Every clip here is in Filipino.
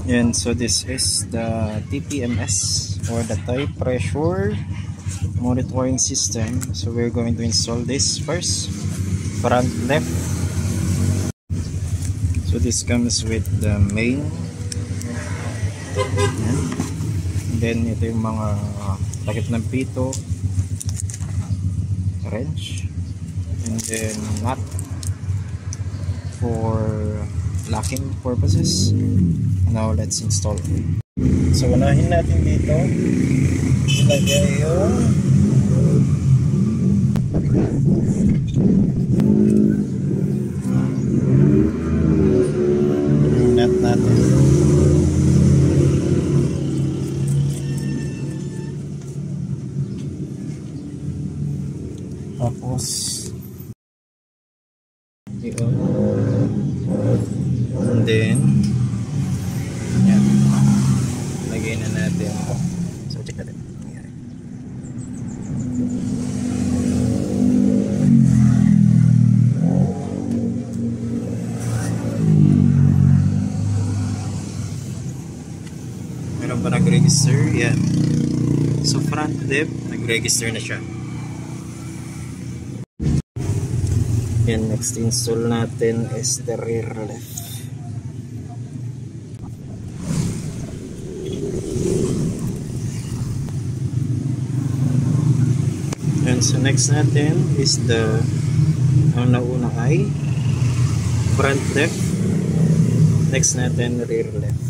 And so this is the TPMS, or the tire pressure monitoring system. So we're going to install this first. Front left. So this comes with the main. Yan. And then ito yung mga takip ng pito, wrench, and then nut for locking purposes. Now let's install it. So unahin natin dito, ilagay yung nut natin. Tapos yun. And then yan, lagay na natin. So check natin. Yan. Meron pa nag-register? Yan. So front left, nag-register na siya. Yan, next install natin is the rear left. And so next natin is the ang nauna ay front left. Next natin rear left.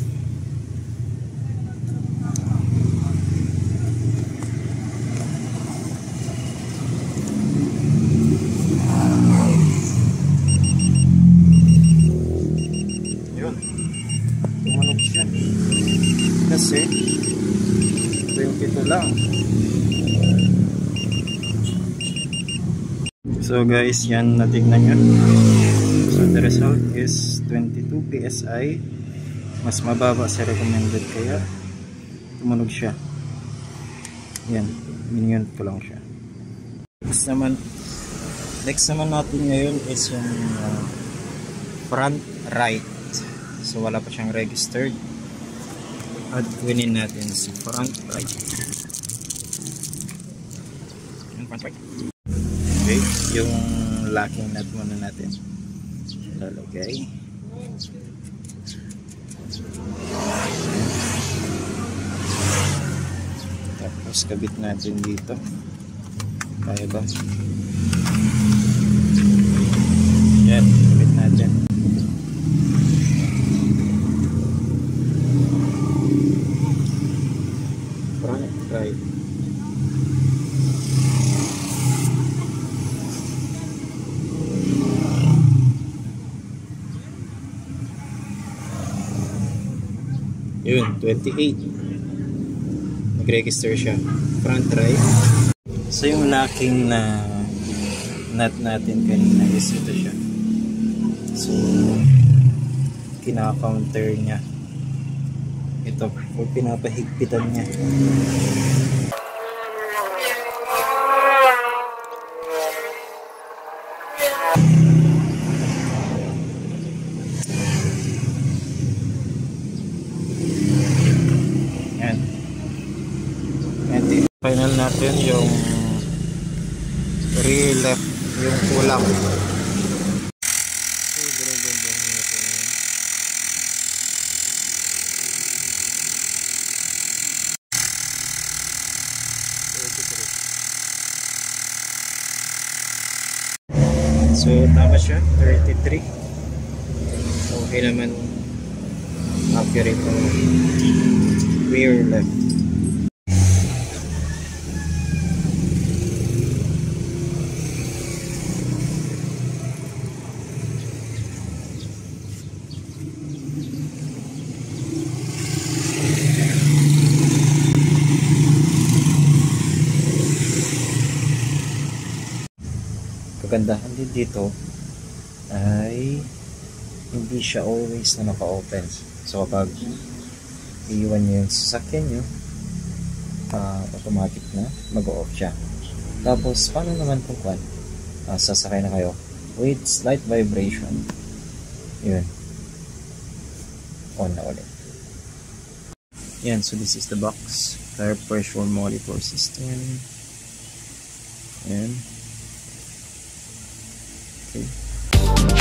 Yun, tumunog siya kasi 22 lang. So guys, yan, natignan nyo. So the result is 22 PSI. Mas mababa sa recommended, kaya tumunog siya. Yan, minunit ko lang siya. Next naman natin ngayon is yung front right. So wala pa siyang registered. At kunin natin si front right. Yung front right. Okay, yung locking nut muna natin lalagay. Tapos kabit natin dito. Kaya ba? Yan, kabit natin. Front right. Yun, 28. Nag-register siya. Front right. So yung locking na nut natin kanina is ito siya. So kinaka-counter niya. Ito, o pinapahigpitan niya. Final natin yung rear left, yung kulang. So tama siya, 33. Okay naman, accurate yung rear left. Kagandahan din dito ay hindi siya always na naka-open. So kapag iiwan nyo yung sasakyan nyo, automatic na mag-off siya. Tapos paano naman kung sasakay na kayo with slight vibration, yun, on na ulit. Yan, so this is the box. Tire pressure monitor system. Ayan. Okay.